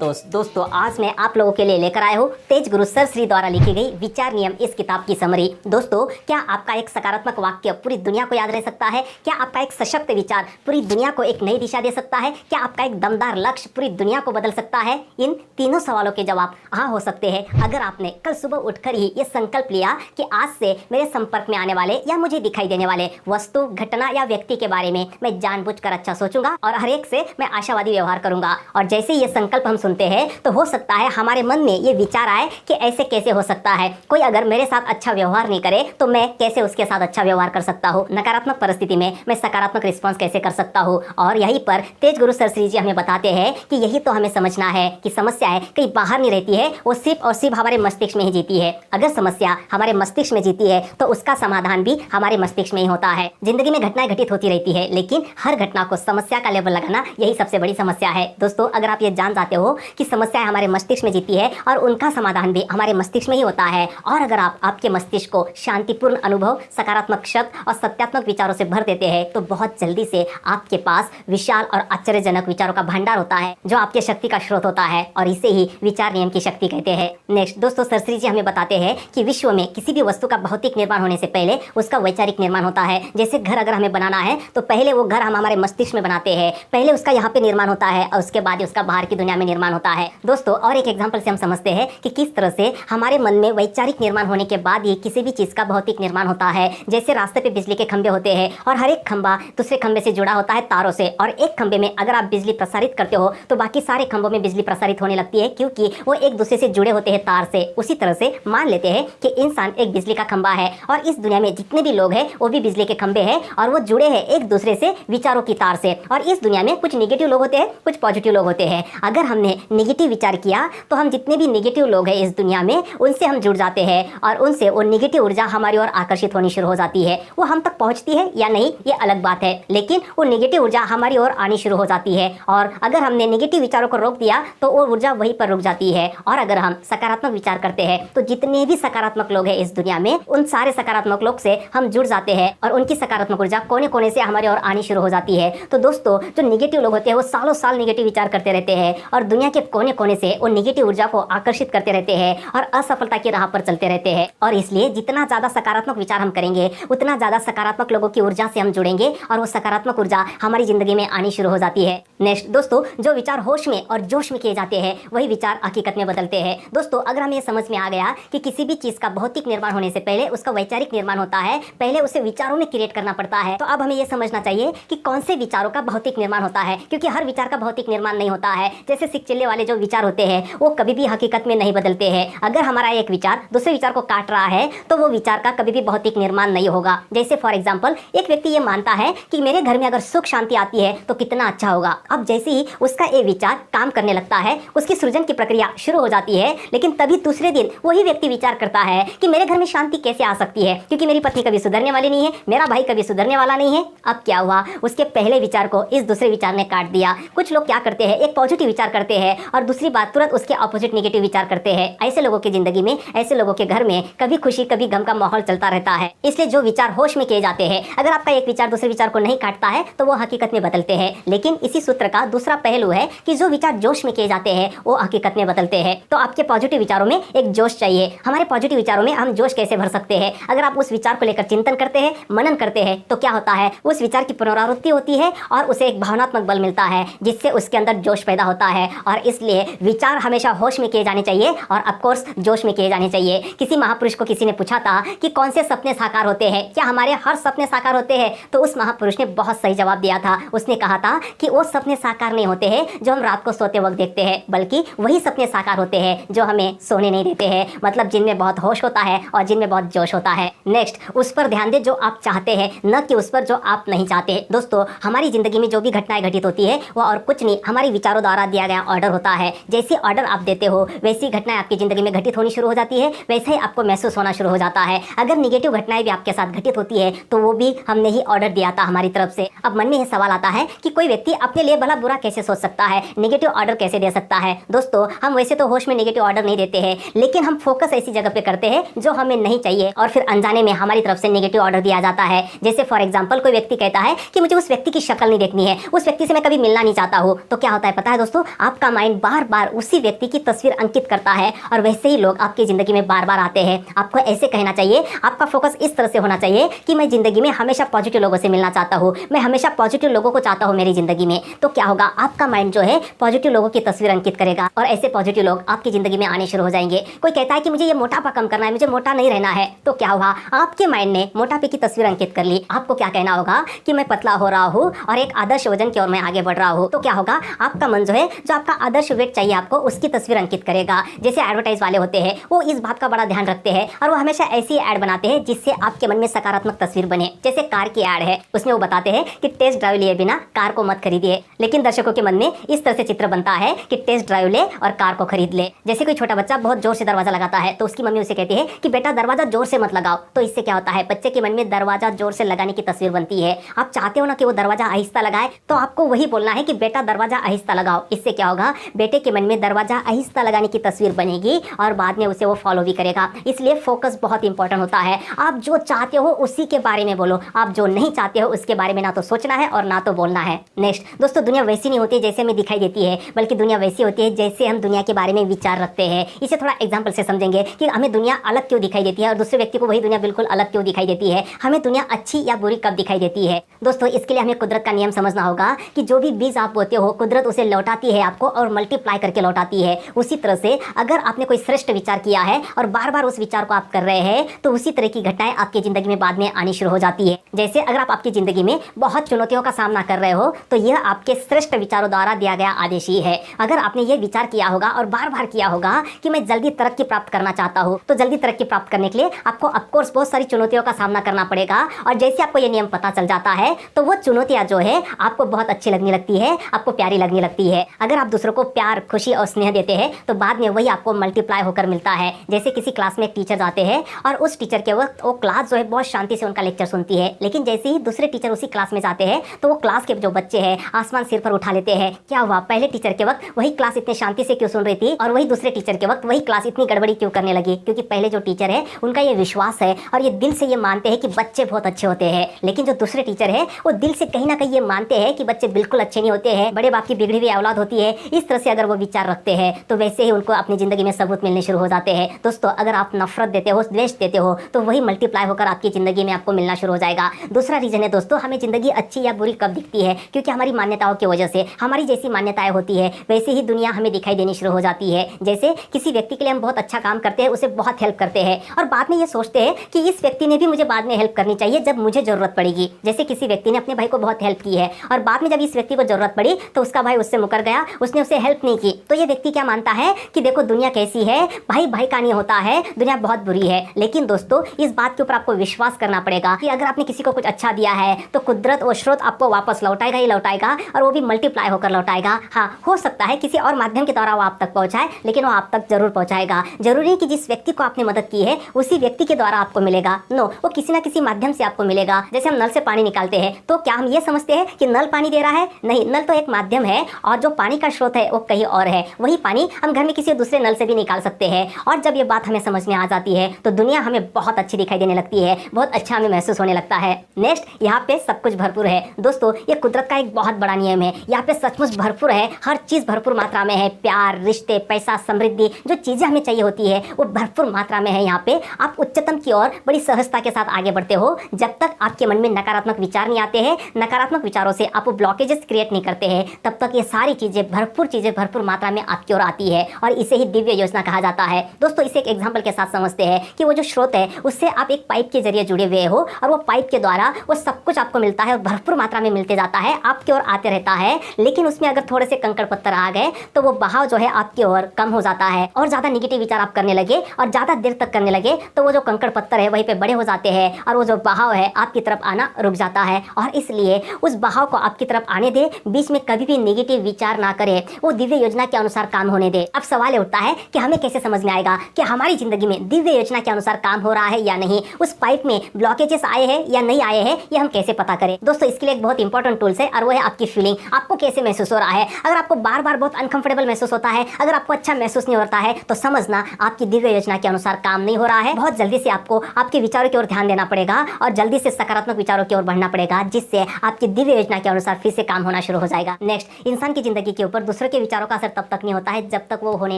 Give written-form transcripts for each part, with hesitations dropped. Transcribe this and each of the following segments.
दोस्तों आज मैं आप लोगों के लिए लेकर आया हूँ तेज गुरु सर श्री द्वारा लिखी गई विचार नियम इस किताब की समरी। दोस्तों, क्या आपका एक सकारात्मक वाक्य पूरी दुनिया को याद रह सकता है? क्या आपका एक सशक्त विचार पूरी दुनिया को एक नई दिशा दे सकता है? क्या आपका एक दमदार लक्ष्य पूरी दुनिया को बदल सकता है? इन तीनों सवालों के जवाब हाँ हो सकते हैं अगर आपने कल सुबह उठकर ही ये संकल्प लिया कि आज से मेरे संपर्क में आने वाले या मुझे दिखाई देने वाले वस्तु, घटना या व्यक्ति के बारे में मैं जानबूझकर अच्छा सोचूंगा और हर एक से मैं आशावादी व्यवहार करूंगा। और जैसे ये संकल्प हम सुनते हैं तो हो सकता है हमारे मन में ये विचार आए कि ऐसे कैसे हो सकता है, कोई अगर मेरे साथ अच्छा व्यवहार नहीं करे तो मैं कैसे उसके साथ अच्छा व्यवहार कर सकता हूँ, नकारात्मक परिस्थिति में मैं सकारात्मक रिस्पॉन्स कैसे कर सकता हूँ। और यहीं पर तेज गुरु सर श्री जी हमें बताते हैं कि यही तो हमें समझना है कि समस्या है कहीं बाहर नहीं रहती है, वो सिर्फ और सिर्फ हमारे मस्तिष्क में ही जीती है। अगर समस्या हमारे मस्तिष्क में जीती है तो उसका समाधान भी हमारे मस्तिष्क में ही होता है। जिंदगी में घटनाएं घटित होती रहती है, लेकिन हर घटना को समस्या का लेबल लगाना यही सबसे बड़ी समस्या है। दोस्तों, अगर आप ये जान जाते हो कि समस्याएं हमारे मस्तिष्क में जीती है और उनका समाधान भी हमारे मस्तिष्क में ही होता है, और अगर आप आपके मस्तिष्क को शांतिपूर्ण अनुभव, सकारात्मक शब्द और सत्यात्मक विचारों से भर देते हैं तो बहुत जल्दी से आपके पास विशाल और आश्चर्यजनक विचारों का भंडार होता है जो आपके शक्ति का स्रोत होता है, और इसे ही विचार नियम की शक्ति कहते हैं। नेक्स्ट दोस्तों, सर श्री जी हमें बताते हैं कि विश्व में किसी भी वस्तु का भौतिक निर्माण होने से पहले उसका वैचारिक निर्माण होता है। जैसे घर अगर हमें बनाना है तो पहले वो घर हम हमारे मस्तिष्क में बनाते हैं, पहले उसका यहाँ पे निर्माण होता है और उसके बाद उसका बाहर की दुनिया में निर्माण होता है। दोस्तों, और एक एग्जांपल से हम समझते हैं कि किस तरह से हमारे मन में वैचारिक निर्माण होने के बाद ही किसी भी चीज का भौतिक निर्माण होता है। जैसे रास्ते पे बिजली के खंभे होते हैं और हर एक खंभा दूसरे खंभे से जुड़ा होता है तारों से, और एक खंभे में अगर आप बिजली प्रसारित करते हो तो बाकी सारे खंभों में बिजली प्रसारित होने लगती है क्योंकि वो एक दूसरे से जुड़े होते हैं तार से। उसी तरह से मान लेते हैं कि इंसान एक बिजली का खंभा है और इस दुनिया में जितने भी लोग हैं वो भी बिजली के खंभे हैं और वो जुड़े हैं एक दूसरे से विचारों की तार से। और इस दुनिया में कुछ नेगेटिव लोग होते हैं, कुछ पॉजिटिव लोग होते हैं। अगर हमने नेगेटिव विचार किया तो हम जितने भी नेगेटिव लोग हैं इस दुनिया में उनसे हम जुड़ जाते हैं और उनसे वो नेगेटिव ऊर्जा हमारी ओर आकर्षित होनी शुरू हो जाती है। वो हम तक पहुंचती है या नहीं ये अलग बात है, लेकिन वो नेगेटिव ऊर्जा हमारी ओर आनी शुरू हो जाती है। और अगर हमने नेगेटिव विचारों को रोक दिया तो वो ऊर्जा वहीं पर रुक जाती है। और अगर हम सकारात्मक विचार करते हैं तो जितने भी सकारात्मक लोग हैं इस दुनिया में उन सारे सकारात्मक लोग से हम जुड़ जाते हैं और उनकी सकारात्मक ऊर्जा कोने कोने से हमारी ओर आनी शुरू हो जाती है। तो दोस्तों, जो नेगेटिव लोग होते हैं वो सालों साल नेगेटिव विचार करते रहते हैं और दुनिया के कोने कोने से वो नेगेटिव ऊर्जा को आकर्षित करते रहते हैं और असफलता की राह पर चलते रहते हैं। और इसलिए जितना ज्यादा सकारात्मक विचार हम करेंगे उतना ज्यादा सकारात्मक लोगों की ऊर्जा से हम जुड़ेंगे और वो सकारात्मक ऊर्जा हमारी जिंदगी में आनी शुरू हो जाती है। नेक्स्ट दोस्तों, जो विचार होश में और जोश में किए जाते हैं वही विचार हकीकत में बदलते हैं। दोस्तों, अगर हमें समझ में आ गया कि किसी भी चीज का भौतिक निर्माण होने से पहले उसका वैचारिक निर्माण होता है, पहले उसे विचारों में क्रिएट करना पड़ता है, तो अब हमें यह समझना चाहिए कि कौन से विचारों का भौतिक निर्माण होता है, क्योंकि हर विचार का भौतिक निर्माण नहीं होता है। जैसे सिकचल्ले वाले जो विचार होते हैं वो कभी भी हकीकत में नहीं बदलते हैं। अगर हमारा एक विचार दूसरे विचार को काट रहा है तो वो विचार का कभी भी भौतिक निर्माण नहीं होगा। जैसे फॉर एग्जाम्पल, एक व्यक्ति ये मानता है कि मेरे घर में अगर सुख शांति आती है तो कितना अच्छा होगा। अब जैसे ही उसका ये विचार काम करने लगता है, उसकी सृजन की प्रक्रिया शुरू हो जाती है, लेकिन तभी दूसरे दिन वही व्यक्ति विचार करता है कि मेरे घर में शांति कैसे आ सकती है, क्योंकि मेरी पत्नी कभी सुधरने वाली नहीं है, मेरा भाई कभी सुधरने वाला नहीं है। अब क्या हुआ, उसके पहले विचार को इस दूसरे विचार ने काट दिया। कुछ लोग क्या करते हैं, एक पॉजिटिव विचार करते हैं और दूसरी बात तुरंत उसके ऑपोजिट नेगेटिव विचार करते हैं। ऐसे लोगों की जिंदगी में, ऐसे लोगों के घर में कभी खुशी कभी गम का माहौल चलता रहता है। इसलिए जो विचार होश में किए जाते हैं, अगर आपका एक विचार दूसरे विचार को नहीं काटता है तो वो हकीकत में बदलते हैं। लेकिन इसी सूत्र का दूसरा पहलू है कि जो विचार जोश में किए जाते हैं वो हकीकत में बदलते हैं। तो आपके पॉजिटिव विचारों में एक जोश चाहिए। हमारे पॉजिटिव विचारों में हम जोश कैसे भर सकते हैं? अगर आप उस विचार को लेकर चिंतन करते हैं, मनन करते हैं, तो क्या होता है, उस विचार की पुनरावृत्ति होती है और उसे एक भावनात्मक बल मिलता है जिससे उसके अंदर जोश पैदा होता है। और इसलिए विचार हमेशा होश में किए जाने चाहिए और ऑफकोर्स जोश में किए जाने चाहिए। किसी महापुरुष को किसी ने पूछा था कि कौन से सपने साकार होते हैं, क्या हमारे हर सपने साकार होते हैं? तो उस महापुरुष ने बहुत सही जवाब दिया था। उसने कहा था कि वो सपने साकार नहीं होते हैं जो हम रात को सोते वक्त देखते हैं, बल्कि वही सपने साकार होते हैं जो हमें सोने नहीं देते हैं, मतलब जिनमें बहुत होश होता है और जिनमें बहुत जोश होता है। नेक्स्ट, उस पर ध्यान दे जो आप चाहते हैं, न कि उस पर जो आप नहीं चाहते। दोस्तों, हमारी जिंदगी में जो भी घटनाएं घटित होती है वो और कुछ नहीं, हमारी विचारों द्वारा दिया गया ऑर्डर होता है। जैसे ऑर्डर आप देते हो वैसी घटनाएं आपकी जिंदगी में घटित होनी शुरू हो जाती है, वैसे ही आपको महसूस होना शुरू हो जाता है। अगर निगेटिव घटनाएं भी आपके साथ घटित होती है तो वो भी हमने ही ऑर्डर दिया था हमारी तरफ से। अब मन में यह सवाल आता है कि कोई व्यक्ति अपने लिए भला बुरा कैसे सोच सकता है, नेगेटिव ऑर्डर कैसे दे सकता है? दोस्तों, हम वैसे तो होश में नेगेटिव ऑर्डर नहीं देते हैं, लेकिन हम फोकस ऐसी जगह पे करते हैं जो हमें नहीं चाहिए और फिर अनजाने में हमारी तरफ से नेगेटिव ऑर्डर दिया जाता है। जैसे फॉर एग्जाम्पल, कोई व्यक्ति कहता है कि मुझे उस व्यक्ति की शक्ल नहीं देखनी है, उस व्यक्ति से मैं कभी मिलना नहीं चाहता हूँ, तो क्या होता है पता है दोस्तों, आपका माइंड बार बार उसी व्यक्ति की तस्वीर अंकित करता है और वैसे ही लोग आपकी जिंदगी में बार बार आते हैं। आपको ऐसे कहना चाहिए, आपका फोकस इस तरह से होना चाहिए कि मैं जिंदगी में हमेशा पॉजिटिव लोगों से मिलना चाहता हूँ, मैं हमेशा पॉजिटिव लोगों को चाहता हूँ मेरी जिंदगी में। तो क्या होगा, आपका माइंड जो है पॉजिटिव लोगों की तस्वीर अंकित करेगा और ऐसे पॉजिटिव लोग आपकी जिंदगी में आने शुरू हो जाएंगे। कोई कहता है कि मुझे ये मोटापा कम करना है, मुझे मोटा नहीं रहना है, तो क्या होगा, आपके माइंड ने मोटापे की तस्वीर अंकित कर ली। आपको क्या कहना होगा कि मैं पतला हो रहा हूँ और एक आदर्श वजन की ओर मैं आगे बढ़ रहा हूँ। तो क्या होगा, आपका मन जो है, जो आपका आदर्श वेट चाहिए आपको, उसकी तस्वीर अंकित करेगा। जैसे एडवर्टाइज वाले होते हैं, वो इस बात का बड़ा ध्यान रखते हैं और वो हमेशा ऐसी ऐड बनाते हैं जिससे आपके मन में सकारात्मक तस्वीर बने। जैसे कार की ऐड है, उसमें वो बताते हैं कि टेस्ट ड्राइव लिए बिना कार को मत खरीदिए, लेकिन दर्शकों के मन में इस तरह से चित्र बनता है कि टेस्ट ड्राइव ले और कार को खरीद ले। जैसे कोई छोटा बच्चा बहुत जोर से दरवाजा लगाता है तो उसकी मम्मी उसे कहती है कि बेटा दरवाजा जोर से मत लगाओ। तो इससे क्या होता है, बच्चे के मन में दरवाजा जोर से लगाने की तस्वीर बनती है। आप चाहते हो ना कि वो दरवाजा आहिस्ता लगाए, तो आपको वही बोलना है कि बेटा दरवाजा आहिस्ता लगाओ। इससे क्या होगा, बेटे के मन में दरवाजा आहिस्ता लगाने की तस्वीर बनेगी और बाद में उसे वो फॉलो भी करेगा। इसलिए फोकस बहुत इंपॉर्टेंट होता है। आप जो चाहते हो उसी के बारे में बोलो, आप जो नहीं चाहते हो उसके बारे में ना तो सोचना है और ना तो बोलना है। नेक्स्ट दोस्तों, दुनिया वैसी नहीं होती जैसे हमें दिखाई देती है, बल्कि दुनिया वैसी होती है जैसे हम दुनिया के बारे में विचार रखते हैं। इसे थोड़ा एग्जाम्पल से समझेंगे कि हमें दुनिया अलग क्यों दिखाई देती है और दूसरे व्यक्ति को वही दुनिया बिल्कुल अलग क्यों दिखाई देती है। हमें दुनिया अच्छी या बुरी कब दिखाई देती है। दोस्तों, इसके लिए हमें कुदरत का नियम समझना होगा कि जो भी बीज आप बोते हो, कुदरत उसे लौटाती है आपको और मल्टीप्लाई करके लौटाती है। उसी तरह से अगर आपने कोई श्रेष्ठ विचार किया है और बार बार उस विचार को आप कर रहे हैं, तो उसी तरह की घटनाएं आपकी जिंदगी में बाद में आनी शुरू हो जाती है। जैसे अगर आप आपकी जिंदगी में बहुत चुनौतियों का सामना कर रहे हो, तो यह आपके श्रेष्ठ विचारों द्वारा दिया गया आदेश ही है। अगर आपने ये विचार किया होगा और बार बार किया होगा कि मैं जल्दी तरक्की प्राप्त करना चाहता हूँ, तो जल्दी तरक्की प्राप्त करने के लिए आपको ऑफकोर्स बहुत सारी चुनौतियों का सामना करना पड़ेगा। और जैसे आपको ये नियम पता चल जाता है, तो वो चुनौतियां जो है आपको बहुत अच्छी लगने लगती है, आपको प्यारी लगने लगती है। अगर आप दूसरों को प्यार, खुशी और स्नेह देते हैं, तो बाद में वही आपको मल्टीप्लाई होकर मिलता है। जैसे किसी क्लास में एक टीचर जाते हैं और उस टीचर के वक्त वो क्लास जो है बहुत शांति से उनका लेक्चर सुनती है, लेकिन जैसे ही दूसरे टीचर उसी क्लास में जाते हैं, तो वो क्लास के जो बच्चे हैं आसमान सिर पर उठा लेते हैं। क्या हुआ, पहले टीचर के वक्त वही क्लास इतने शांति से क्यों सुन रही थी और वही दूसरे टीचर के वक्त वही क्लास इतनी गड़बड़ी क्यों करने लगी? क्योंकि पहले जो टीचर है उनका ये विश्वास है और ये दिल से ये मानते हैं कि बच्चे बहुत अच्छे होते हैं, लेकिन जो दूसरे टीचर है वो दिल से कहीं ना कहीं ये मानते हैं कि बच्चे बिल्कुल अच्छे नहीं होते हैं, बड़े बाप की बिगड़ी हुई औलाद होती है। इस तरह से अगर वो विचार रखते हैं, तो वैसे ही उनको अपनी जिंदगी में सबूत मिलने शुरू हो जाते हैं। दोस्तों, अगर आप नफरत देते हो, द्वेष देते हो, तो वही मल्टीप्लाई होकर आपकी जिंदगी में आपको मिलना शुरू हो जाएगा। दूसरा रीजन है दोस्तों, हमें जिंदगी अच्छी या बुरी कब दिखती है, क्योंकि हमारी मान्यताओं की वजह से। हमारी जैसी मान्यताएं होती है वैसे ही दुनिया हमें दिखाई देनी शुरू हो जाती है। जैसे किसी व्यक्ति के लिए हम बहुत अच्छा काम करते हैं, उसे बहुत हेल्प करते हैं और बाद में ये सोचते हैं कि इस व्यक्ति ने भी मुझे बाद में हेल्प करनी चाहिए जब मुझे जरूरत पड़ेगी। जैसे किसी व्यक्ति ने अपने भाई को बहुत हेल्प की है और बाद में जब इस व्यक्ति को जरूरत पड़ी तो उसका भाई उससे मुकर गया, उसने उसे हेल्प नहीं की, तो ये व्यक्ति क्या मानता है कि देखो दुनिया कैसी है, भाई भाई का नहीं होता है, दुनिया बहुत बुरी है। लेकिन दोस्तों, इस बात के ऊपर आपको विश्वास करना पड़ेगा कि अगर आपने किसी को कुछ अच्छा दिया है तो कुदरत और स्रोत आपको वापस लौटाएगा ही लौटाएगा और वो भी मल्टीप्लाई होकर लौटाएगा। हाँ, हो सकता है किसी और माध्यम के द्वारा वो आप तक पहुंचाए, लेकिन वो आप तक जरूर पहुंचाएगा। जरूरी है कि जिस व्यक्ति को आपने मदद की है उसी व्यक्ति के द्वारा आपको मिलेगा, नो, वो किसी ना किसी माध्यम से आपको मिलेगा। जैसे हम नल से पानी निकालते हैं, तो क्या हम ये समझते हैं कि नल पानी दे रहा है? नहीं, नल तो एक माध्यम है और जो पानी का स्रोत है वो कहीं और है। वही पानी हम घर में किसी दूसरे नल से भी निकाल सकते हैं। और जब ये बात हमें समझ में आ जाती है तो दुनिया हमें बहुत अच्छी दिखाई देने लगती है, बहुत अच्छा हमें महसूस होने लगता है। नेक्स्ट, यहाँ पे सब कुछ भरपूर है। दोस्तों, ये कुदरत का एक बहुत बड़ा नियम है। यहाँ पे सचमुच भरपूर है, हर चीज भरपूर मात्रा में है। प्यार, रिश्ते, पैसा, समृद्धि, जो चीजें हमें चाहिए होती है वो भरपूर मात्रा में है। यहाँ पे आप उच्चतम की ओर बड़ी सहजता के साथ आगे बढ़ते हो जब तक आपके मन में नकारात्मक विचार नहीं आते हैं, नकारात्मक विचारों से आप ब्लॉकेजेस क्रिएट नहीं करते हैं, तब तक ये सारी चीजें भरपूर मात्रा में आपकी ओर आती है और इसे ही दिव्य योजना कहा जाता है। दोस्तों, इसे एक एग्जांपल के साथ समझते हैं कि वो जो स्रोत है उससे आप एक पाइप के जरिए जुड़े हुए हो और वो पाइप के द्वारा वो सब कुछ आपको मिलता है और भरपूर मात्रा में मिलते जाता है, आपकी ओर आते रहता है। लेकिन उसमें अगर थोड़े से कंकड़ पत्थर आ गए तो वो बहाव जो है आपकी ओर कम हो जाता है और ज्यादा निगेटिव विचार आप करने लगे और ज्यादा देर तक करने लगे तो वो जो कंकड़ पत्थर है वहीं पे बड़े हो जाते हैं और वो जो बहाव है आपकी तरफ आना रुक जाता है। और इसलिए उस बहाव को आपकी तरफ आने दे, बीच में कभी भी नेगेटिव विचार ना करे, वो दिव्य योजना के अनुसार काम होने दे। अब सवाल उठता है कि हमें कैसे समझ में आएगा कि हमारी जिंदगी में दिव्य योजना के अनुसार काम हो रहा है या नहीं, उस पाइप में ब्लॉकेजेस आए हैं या नहीं आए हैं, ये हम कैसे पता करें? दोस्तों, इसके लिए एक बहुत इंपॉर्टेंट टूल्स है और वो है आपकी फीलिंग। आपको कैसे महसूस हो रहा है? अगर आपको बार बार बहुत अनकंफर्टेबल महसूस होता है, अगर आपको अच्छा महसूस नहीं होता है, तो समझना आपकी दिव्य योजना के अनुसार काम नहीं हो रहा है। बहुत जल्दी से आपको आपके विचारों की ओर ध्यान देना पड़ेगा और जल्दी से सकारात्मक विचारों की ओर बढ़ना पड़ेगा, जिससे आपकी दिव्य योजना के अनुसार फिर से काम होना शुरू हो जाएगा। नेक्स्ट, इंसान की जिंदगी के ऊपर दूसरों के विचारों का असर तब तक नहीं होता है जब तक वो होने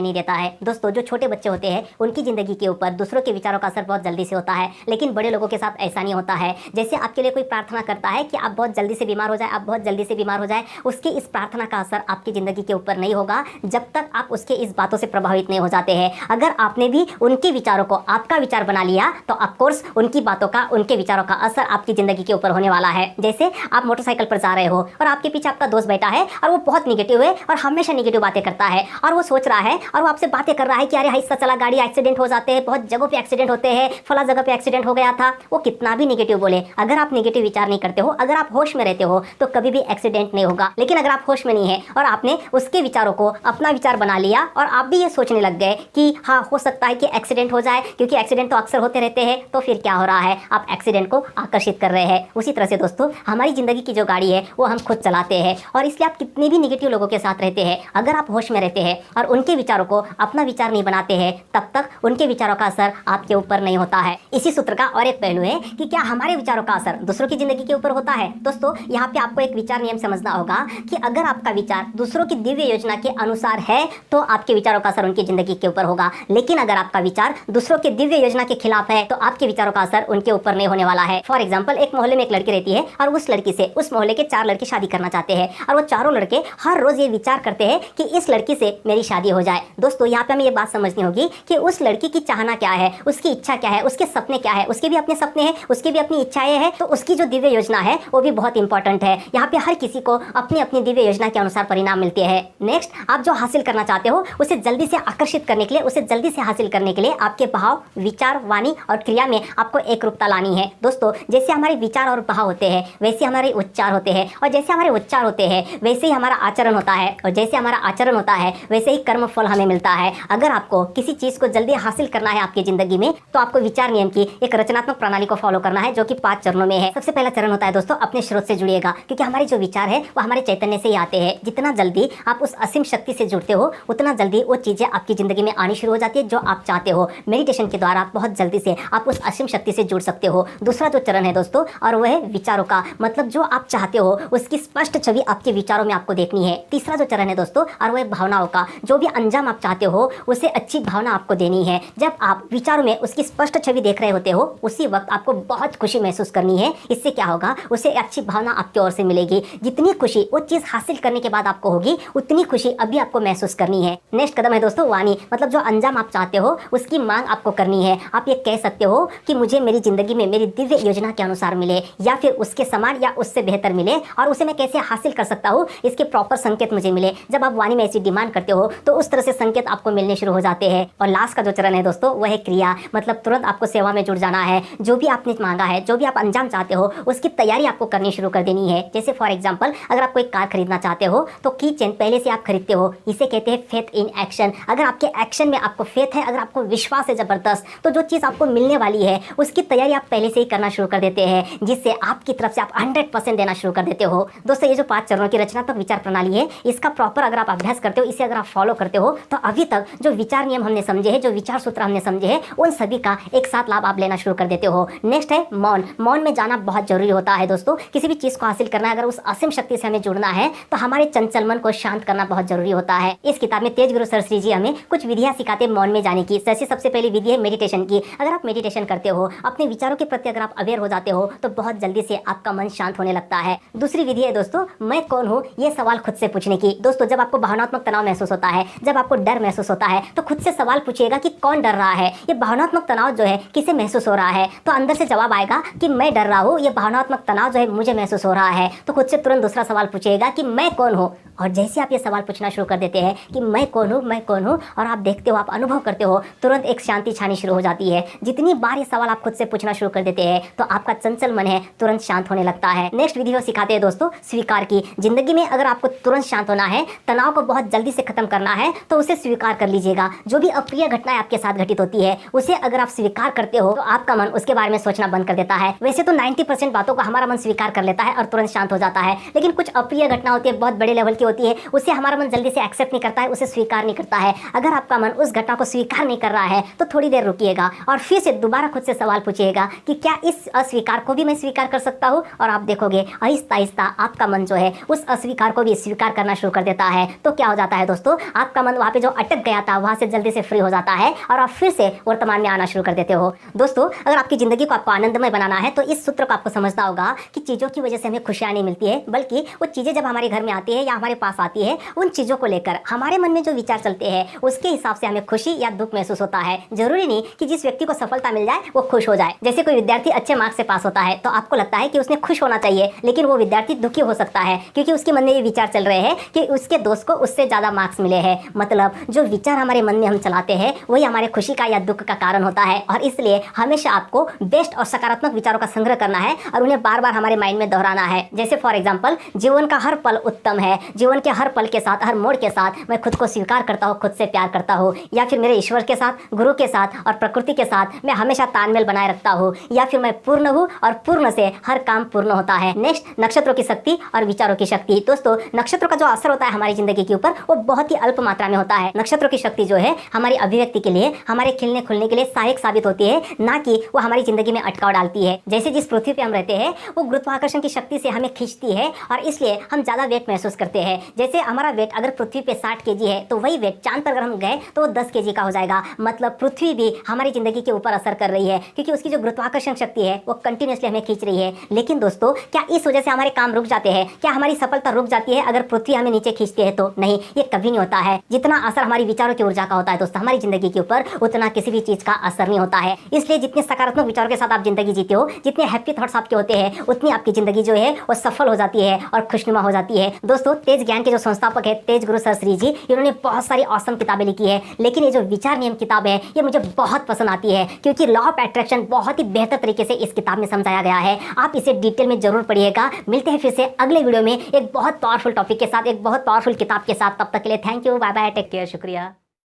नहीं देता है। दोस्तों, जो छोटे बच्चे होते हैं उनकी ज़िंदगी के ऊपर दूसरों के विचारों का असर बहुत जल्दी से होता है, लेकिन बड़े लोगों के साथ ऐसा नहीं होता है। जैसे आपके लिए कोई प्रार्थना करता है कि आप बहुत जल्दी से बीमार हो जाए, आप बहुत जल्दी से बीमार हो जाए, उसकी इस प्रार्थना का असर आपकी ज़िंदगी के ऊपर नहीं होगा जब तक आप उसके इस बातों से प्रभावित नहीं हो जाते हैं। अगर आपने भी उनके विचारों को आपका विचार बना लिया तो ऑफकोर्स उनकी बातों का, उनके विचारों का असर आपकी ज़िंदगी के ऊपर होने वाला है। जैसे आप मोटरसाइकिल पर जा रहे हो और आपके पीछे आपका दोस्त बैठा है और वो बहुत निगेटिव है और हमेशा निगेटिव बातें करता है, और वो सोच रहा है और वो आपसे बातें कर रहा है कि अरे ऐसा चला, गाड़ी एक्सीडेंट हो जाते हैं, बहुत जगहों पे एक्सीडेंट होते हैं, फला जगह पे एक्सीडेंट हो गया था। वो कितना भी निगेटिव बोले, अगर आप निगेटिव विचार नहीं करते हो, अगर आप होश में रहते हो तो कभी भी एक्सीडेंट नहीं होगा। लेकिन अगर आप होश में नहीं है और आपने उसके विचारों को अपना विचार बना लिया और आप भी ये सोचने लग गए कि हाँ हो सकता है कि एक्सीडेंट हो जाए, क्योंकि एक्सीडेंट तो अक्सर होते रहते हैं, तो फिर क्या हो रहा है, आप एक्सीडेंट को आकर्षित कर रहे हैं। उसी तरह से दोस्तों, हमारी ज़िंदगी की जो गाड़ी है वो हम खुद चलाते हैं, और इसलिए आप कितने भी निगेटिव लोगों के साथ रहते हैं, अगर आप होश में रहते हैं और उनके विचारों को अपना विचार नहीं बनाते हैं, तब तक उनके विचारों का असर आपके ऊपर नहीं होता है। इसी सूत्र का और एक पहलू है कि क्या हमारे विचारों का असर दूसरों की जिंदगी के ऊपर होता है। दोस्तों, यहाँ पे आपको एक विचार नियम समझना होगा कि अगर आपका विचार दूसरों की दिव्य योजना के अनुसार है तो आपके विचारों का असर उनकी जिंदगी के ऊपर होगा, लेकिन अगर आपका विचार दूसरों के दिव्य योजना के खिलाफ है तो आपके विचारों का असर उनके ऊपर नहीं होने वाला है। फॉर एग्जाम्पल, एक मोहल्ले में एक लड़की रहती है और उस लड़की से उस मोहल्ले के 4 लड़के शादी करना चाहते हैं, और वो चारों लड़के हर रोज ये विचार करते हैं कि इस लड़की से मेरी शादी हो जाए। दोस्तों, यहाँ पे हमें ये बात समझनी होगी कि उस लड़की की चाहना क्या है, उसकी इच्छा क्या है, उसके सपने क्या है, उसके भी अपने सपने हैं, उसकी भी अपनी इच्छाएं हैं, तो उसकी जो दिव्य योजना है वो भी बहुत इंपॉर्टेंट है। यहाँ पे हर किसी को अपनी अपनी दिव्य योजना के अनुसार परिणाम मिलते हैं। नेक्स्ट, आप जो हासिल करना चाहते हो उसे जल्दी से आकर्षित करने के लिए, उसे जल्दी से हासिल करने के लिए आपके भाव, विचार, वाणी और क्रिया में आपको एकरूपता लानी है। दोस्तों, जैसे हमारे विचार और भाव होते हैं वैसे हमारे उच्चार होते हैं, और जैसे हमारे उच्चार होते हैं वैसे ही हमारा आचरण होता है, और जैसे हमारा आचरण होता है वैसे ही कर्म फल हमें मिलता है। अगर आपको किसी चीज को जल्दी हासिल करना है आपकी जिंदगी में तो आपको विचार नियम की एक रचनात्मक प्रणाली को फॉलो करना है, जो कि 5 चरणों में है। सबसे पहला चरण होता है दोस्तों, अपने स्रोत से जुड़िएगा, क्योंकि हमारे जो विचार है वो हमारे चैतन्य से ही आते हैं। जितना जल्दी आप उस असीम शक्ति से जुड़ते हो उतना जल्दी वो चीजें आपकी जिंदगी में आनी शुरू हो जाती है जो आप चाहते हो। मेडिटेशन के द्वारा बहुत जल्दी से आप उस असीम शक्ति से जुड़ सकते हो। दूसरा जो चरण है दोस्तों, और वह है विचारों का, मतलब जो आप चाहते हो उसकी स्पष्ट छवि आपके विचारों में आपको देखनी है। तीसरा जो चरण है दोस्तों, और वह है भावनाओं का, जो भी अंजाम आप चाहते हो उसे अच्छी भावना आपको देनी है। जब आप विचारों में उसकी स्पष्ट छवि देख रहे होते हो उसी वक्त आपको बहुत खुशी महसूस करनी है। इससे क्या होगा, उसे अच्छी भावना आपकी ओर से मिलेगी। जितनी खुशी वो चीज हासिल करने के बाद आपको होगी उतनी खुशी अभी आपको महसूस करनी है। नेक्स्ट कदम है दोस्तों वाणी, मतलब जो अंजाम आप चाहते हो उसकी मांग आपको करनी है। आप ये कह सकते हो कि मुझे मेरी जिंदगी में मेरी दिव्य योजना के अनुसार मिले, या फिर उसके समान या उससे बेहतर मिले, और उसे मैं कैसे हासिल कर सकता हूँ इसके प्रॉपर संकेत मुझे मिले। जब आप वाणी में ऐसी डिमांड करते हो तो उस तरह से संकेत आपको मिलने शुरू हो जाते हैं। और लास्ट का जो चरण है दोस्तों वह है क्रिया, मतलब तुरंत आपको सेवा में जुड़ जाना है। जो भी आपने मांगा है, जो भी आप अंजाम चाहते हो उसकी तैयारी आपको करनी शुरू कर देनी है। जैसे फॉर एग्जाम्पल, अगर आप कोई कार खरीदना चाहते हो तो की चेन पहले से आप खरीदते हो, इसे कहते हैं फेथ इन एक्शन। अगर आपके एक्शन में आपको फेथ है, अगर आपको विश्वास है जबरदस्त, तो जो चीज़ आपको मिलने वाली है उसकी तैयारी आप पहले से ही करना शुरू कर देते हैं, जिससे आपकी तरफ से आप 100% देना शुरू कर देते हो। दोस्तों, ये जो 5 चरणों की रचनात्मक विचार प्रणाली है, इसका प्रॉपर अगर आप अभ्यास करते हो, इसे अगर आप फॉलो करते हो, तो अभी तक जो विचार नियम हमने समझे हैं, जो विचार सूत्र हमने समझे हैं, उन सभी का एक साथ लाभ आप लेना शुरू कर देते हो। नेक्स्ट है मौन। मौन में जाना बहुत जरूरी होता है दोस्तों। किसी भी चीज को हासिल करना है, अगर उस असीम शक्ति से हमें जुड़ना है तो हमारे चंचल मन को शांत करना बहुत जरूरी होता है। इस किताब में तेज गुरु सर श्री जी हमें कुछ विधियां सिखाते हैं मौन में जाने की। जैसे सबसे पहली विधि है मेडिटेशन की। अगर आप मेडिटेशन करते हो, अपने विचारों के प्रति अगर आप अवेयर हो जाते हो तो बहुत जल्दी से आपका मन शांत होने लगता है। दूसरी विधि है दोस्तों, मैं कौन हूँ, ये सवाल खुद से पूछने की। दोस्तों, जब आपको भावनात्मक तनाव महसूस होता है, जब आपको डर महसूस होता है, तो खुद से सवाल पूछिएगा कि कौन डर रहा है। ये भावनात्मक तनाव जो है किसे महसूस हो रहा है, तो अंदर से जवाब आएगा कि मैं डर रहा हूँ, ये भावनात्मक तनाव जो है मुझे महसूस हो रहा है। तो खुद से तुरंत दूसरा सवाल पूछिएगा कि मैं कौन हूँ। और जैसे आप ये सवाल पूछना शुरू कर देते हैं कि मैं कौन हूँ, मैं कौन हूँ, और आप देखते हो, आप अनुभव करते हो, तुरंत एक शांति छानी शुरू हो जाती है। जितनी बार ये सवाल आप खुद से पूछना शुरू कर देते हैं तो आपका चंचल मन है तुरंत शांत होने लगता है। नेक्स्ट विधि वो सिखाते हैं दोस्तों स्वीकार की। जिंदगी में अगर आपको तुरंत शांत होना है, तनाव को बहुत जल्दी से खत्म करना है, तो उसे स्वीकार कर लीजिएगा। जो भी अप्रिय घटनाएं आपके साथ घटित होती है उसे अगर आप स्वीकार करते हो तो आपका मन उसके बारे में सोचना बंद कर देता है। वैसे तो 90% बातों को हमारा मन स्वीकार कर लेता है और तुरंत शांत हो जाता है, लेकिन कुछ अप्रिय घटना होती है, बहुत बड़े लेवल की होती है उसे हमारा मन जल्दी से एक्सेप्ट नहीं करता है, उसे स्वीकार नहीं करता है। अगर आपका मन उस घटना को स्वीकार नहीं कर रहा है तो थोड़ी देर रुकिएगा और फिर से दोबारा खुद से सवाल पूछिएगा कि क्या इस अस्वीकार को भी मैं स्वीकार कर सकता हूँ, और आप देखोगे आहिस्ता आहिस्ता आपका मन जो है उस अस्वीकार को भी स्वीकार करना शुरू कर देता है। तो क्या हो जाता है दोस्तों, आपका मन वहाँ पे जो अटक गया था वहाँ से जल्दी से फ्री हो जाता है और आप फिर से वर्तमान में आना शुरू कर देते हो। दोस्तों, अगर आपकी जिंदगी को आपको आनंदमय बनाना है तो इस सूत्र को आपको समझना होगा कि चीज़ों की वजह से हमें खुशियाँ नहीं मिलती है, बल्कि वो चीज़ें जब हमारे घर में आती है या हमारे पास आती है उन चीज़ों को लेकर हमारे मन में जो विचार चलते हैं उसके हिसाब से हमें खुशी या दुख महसूस होता है। जरूरी नहीं कि जिस व्यक्ति को सफलता मिल जाए वो खुश हो जाए। जैसे कोई विद्यार्थी अच्छे मार्क्स से पास होता है तो आपको लगता है कि उसने खुश होना चाहिए, लेकिन वो विद्यार्थी दुखी हो सकता है क्योंकि उसके मन में ये विचार चल रहे हैं कि उसके दोस्त को उससे ज़्यादा मार्क्स मिले हैं। मतलब जो विचार हमारे मन में हम चलाते हैं वही हमारे खुशी का या दुख का कारण होता है, और इसलिए हमेशा आपको बेस्ट और सकारात्मक विचारों का संग्रह करना है और उन्हें बार बार हमारे माइंड में दोहराना है। जैसे फॉर एग्जाम्पल, जीवन का हर पल उत्तम है, जीवन के हर पल के साथ, हर मोड़ के साथ मैं खुद को स्वीकार करता हूँ, खुद से प्यार करता हूँ, या फिर मेरे ईश्वर के साथ, गुरु के साथ और प्रकृति के साथ मैं हमेशा तालमेल बनाए रखता हूँ, या फिर मैं पूर्ण हूँ और पूर्ण से हर काम पूर्ण होता है। नेक्स्ट, नक्षत्रों की शक्ति और विचारों की शक्ति। दोस्तों, नक्षत्रों का जो असर होता है हमारी जिंदगी के ऊपर वो बहुत ही अल्प मात्रा में होता है। नक्षत्रों की शक्ति जो है हमारी अभिव्यक्ति के लिए, हमारे खिलने खुलने के लिए सहायक साबित होती है, ना कि वो हमारी जिंदगी में अटकाव डालती है। जैसे जिस पृथ्वी पे हम रहते हैं वो गुरुत्वाकर्षण की शक्ति से हमें खींचती है और इसलिए हम ज्यादा वेट महसूस करते हैं। जैसे हमारा वेट अगर पृथ्वी पे 60 kg है तो वही वेट चांद पर अगर हम गए तो वो 10 kg का हो जाएगा। मतलब पृथ्वी भी हमारी जिंदगी के ऊपर असर कर रही है क्योंकि उसकी जो गुरुत्वाकर्षण शक्ति है वो कंटिन्यूसली हमें खींच रही है। लेकिन दोस्तों, क्या इस वजह से हमारे काम रुक जाते हैं? क्या हमारी सफलता रुक जाती है अगर पृथ्वी हमें नीचे खींचती है? तो नहीं, ये कभी नहीं होता है। जितना असर हमारी विचारों की ऊर्जा का होता है दोस्तों हमारी जिंदगी के ऊपर, उतना किसी भी चीज का असर नहीं होता है। इसलिए जितने सकारात्मक विचारों के साथ आप जिंदगी जीते हो, जितने हैप्पी थॉट्स आपके होते हैं, उतनी आपकी जिंदगी जो है वो सफल हो जाती है और खुशनुमा हो जाती है। दोस्तों, तेज ज्ञान के जो संस्थापक है तेज गुरु सर श्री जी, इन्होंने बहुत सारी ऑसम किताबें लिखी है, लेकिन ये जो विचार नियम किताब है ये मुझे बहुत पसंद आती है क्योंकि लॉ ऑफ अट्रैक्शन बहुत ही बेहतर तरीके से इस किताब में समझाया गया है। आप इसे डिटेल में जरूर पढ़िएगा। मिलते हैं फिर से अगले वीडियो में एक बहुत पावरफुल टॉपिक के साथ, एक बहुत पावरफुल किताब के साथ। तब तक के लिए thank you, bye bye, take care, शुक्रिया।